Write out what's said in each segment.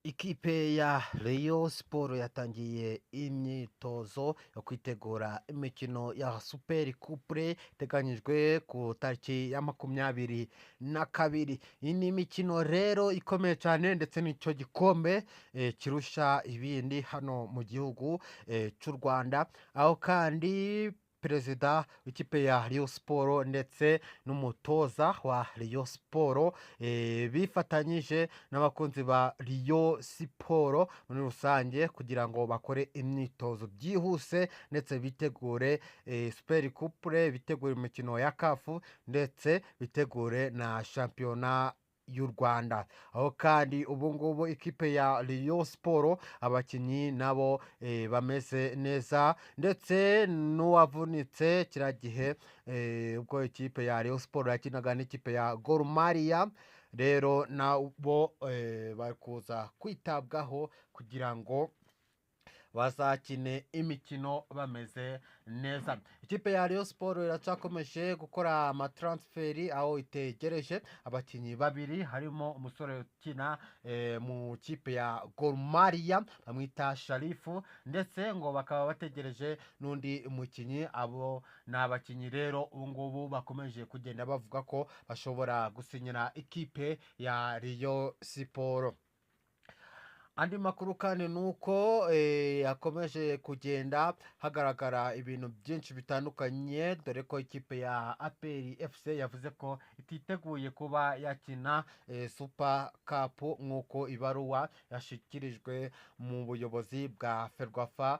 Ikipe ya Rayon Sport yatangiye imyitozo yo kwitegura imikino ya Super Coupe iteganyijwe ku tariki ya 22. Iyi ni imikino rero ikomeye cyane ndetse n'icyo gikombe kirusha ibindi hano mu gihugu cy'u Rwanda, aho kandi perezida w'ikipe ya Rayon Sport ndetse n'umutoza wa Rayon Sport bifatanyije n'abakunzi ba Rayon Sport muri rusange kugira ngo bakore imyitozo byihuse ndetse bitegure Super Coupe, bitegure imikino ya CAF ndetse bitegure na shampiyona y'u Rwanda. Aho kandi ubu ngubu ikipe ya Rayon Sport abakinnyi nabo bameze neza ndetse n'uwavunitse kiriya gihe ubwo ikipe ya Rayon Sport yakinaga n'ikipe ya Gor Mahia, rero nabo bari kuza kwitabwaho kugira ngo bazakine imikino bameze neza. Ikipe ya Rayon Sport iracyakomeje gukora amatransferi, aho itegereje abakinnyi babiri, harimo umusore ukina mu kipe ya Gor Mahia bamwita Sharifu, ndetse ngo bakaba bategereje n'undi mukinnyi. Abo ni abakinnyi rero ubu ngubu bakomeje kugenda bavuga ko bashobora gusinyira ikipe ya Rayon Sport. Andi makuru kandi ni uko hakomeje kugenda hagaragara ibintu byinshi bitandukanye, dore ko ikipe ya APR FC yavuze ko ititeguye kuba yakina Super Cup nk'uko ibaruwa yashyikirijwe mu buyobozi bwa Ferwafa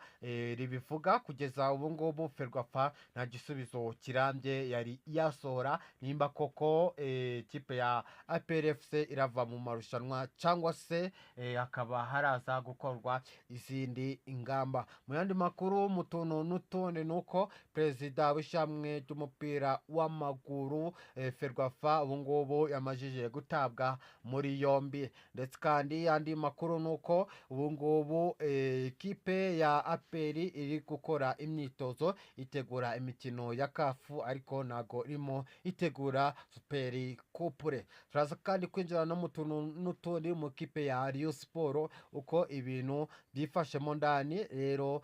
ribivuga. Kugeza ubu ngubu Ferwafa nta gisubizo kirambye yari yasohora nimba koko ikipe ya APR FC irava mu marushanwa cyangwa se hakaba haraza gukorwa izindi ingamba. Mu yandi makuru mu tuntu n'utundi ni uko perezida w'ishyamwe ry'umupira w'amaguru Ferwafa ubu ngubu yamajije gutabwa muri yombi, ndetse kandi andi makuru ni uko ubu ngubu ikipe ya APR iri gukora imyitozo itegura imikino ya CAF, ariko ntago irimo itegura Super Coupe. Turaza kandi kwinjira no mu tuntu n'utundi mu kipe ya Rayon Sport uko ibintu byifashemo ndani. Rero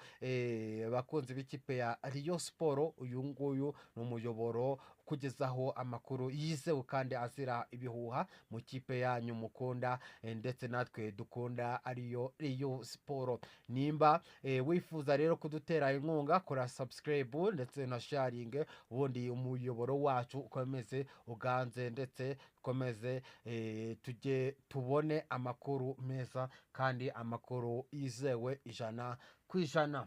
abakunzi b'ikipe ya Rayon Sport, uyu nguyu ni umuyoboro kugezaho amakuru yizewe kandi azira ibihuha mu kipe yanyu mukunda ndetse natwe dukunda ariyo Rayon Sport. Nimba wifuza rero kudutera inkunga, kora subscribe ndetse na sharing, ubundi umuyoboro wacu ukomeze uganze ndetse dukomeze tujye tubone amakuru meza kandi amakuru yizewe 100%.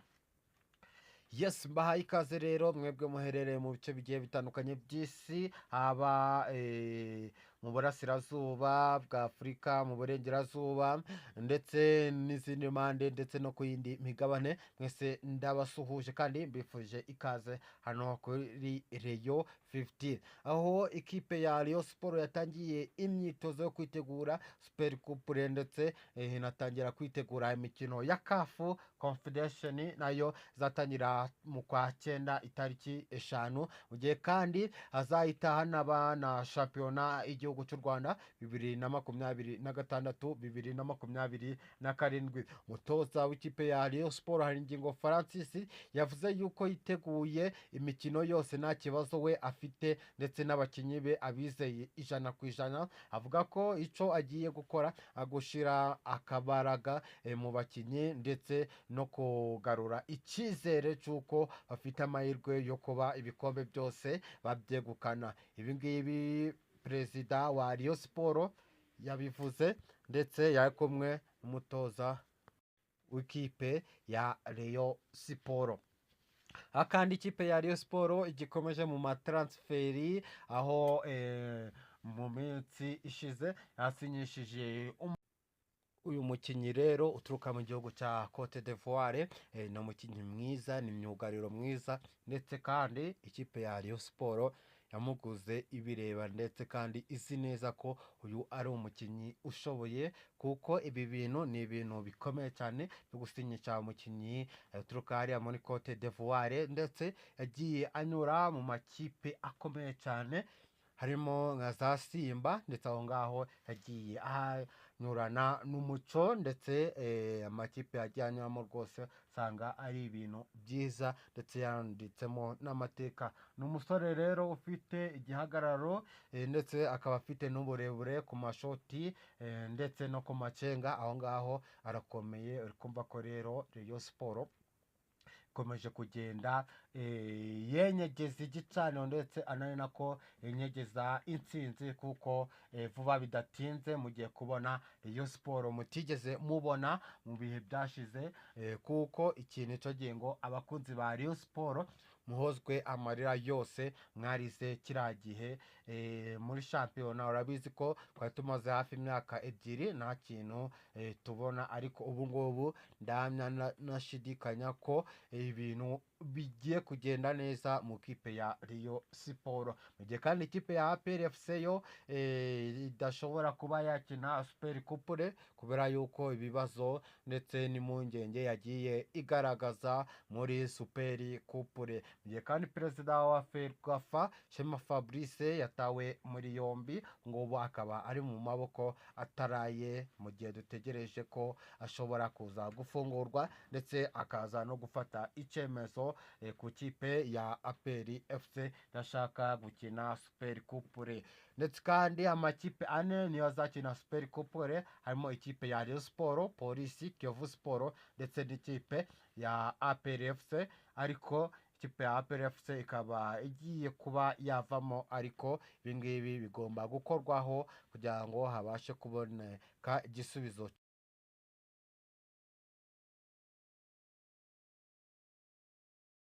Yes, mbahaye ikaze rero mwebwe muherereye mu bice bigiye bitandukanye by'isi, haba mu burasirazuba bwa Afurika, mu burengerazuba ndetse n'izindi mpande ndetse no ku yindi migabane. Mwese ndabasuhuje kandi mbifuje ikaze hano kuri Rayon 15, aho ikipe ya Rayon Sport yatangiye imyitozo yo kwitegura Super Coupe ndetse inatangira kwitegura imikino ya CAF Confederation, nayo zatangira mu kwa 9 itariki 5, mu gihe kandi hazahita hanaba na shampiyona igihugu cy'u Rwanda 2026 2027. Umutoza w'ikipe ya Rayon Sport Haringingo Francis yavuze yuko yiteguye imikino yose nta kibazo we afite, ndetse n'abakinnyi be abizeye 100%. avuga ko icyo agiye gukora agushira akabaraga mu bakinnyi ndetse no kugarura icyizere cy'uko bafite amahirwe yo kuba ibikombe byose babyegukana. Ibi ngibi perezida wa Rayon Sport yabivuze ndetse yari kumwe n'umutoza w'ikipe ya Rayon Sport. Akandi ikipe ya Rayon Sport igikomeje mu matransferi, aho mu minsi ishize yasinyishije uyu mukinnyi rero uturuka mu gihugu cya Cote d'Ivoire. Ni umukinnyi mwiza, ni myugariro mwiza, ndetse kandi ikipe ya Rayon Sport yamuguze ibireba ndetse kandi izi neza ko uyu ari umukinnyi ushoboye, kuko ibi bintu ni ibintu bikomeye cyane byo gusinyisha umukinnyi uturuka hariya muri Cote d'Ivoire, ndetse yagiye anyura mu makipe akomeye cyane harimo nka za Simba, ndetse aho ngaho yagiye binyurana n'umuco ndetse amakipe yajyanywamo rwose usanga ari ibintu byiza ndetse yanditsemo n'amateka. Ni umusore rero ufite igihagararo ndetse akaba afite n'uburebure ku mashoti ndetse no ku macenga, aho ngaho arakomeye. uri kumva ko rero Rayon Sport ikomeje kugenda yenyegeza igicaniro ndetse anari nako yenyegeza intsinzi, kuko vuba bidatinze mugiye kubona Rayon Sport mutigeze mubona mu bihe byashize, kuko ikintu cyo gihe ngo abakunzi ba Rayon Sport muhozwe amarira yose mwarize kiriya gihe muri shampiyona. Urabizi ko twari tumaze hafi imyaka ebyiri nta kintu tubona, ariko ubu ngubu ndamya nashidikanya ko ibintu bigiye kugenda neza mu kipe ya Rayon Sport. Mu gihe kandi ikipe ya APR FC yo idashobora kuba yakina Super Coupe kubera yuko ibibazo ndetse n'impungenge yagiye igaragaza muri Super Coupe. Mu gihe kandi perezida wa Ferwafa Shema Fabrice yatawe muri yombi, ngubu akaba ari mu maboko ataraye, mu gihe dutegereje ko ashobora kuza gufungurwa ndetse akaza no gufata icyemezo ku kipe ya APR FC idashaka gukina Super Coupe. Ndetse kandi amakipe ane niyo azakina Super Coupe, harimo ikipe ya Rayon Sport, Polisi, Kiyovu Sport ndetse n'ikipe ya APR FC, ariko ikipe ya APR FC ikaba igiye kuba yavamo, ariko ibingibi bigomba gukorwaho kugira ngo habashe kuboneka igisubizo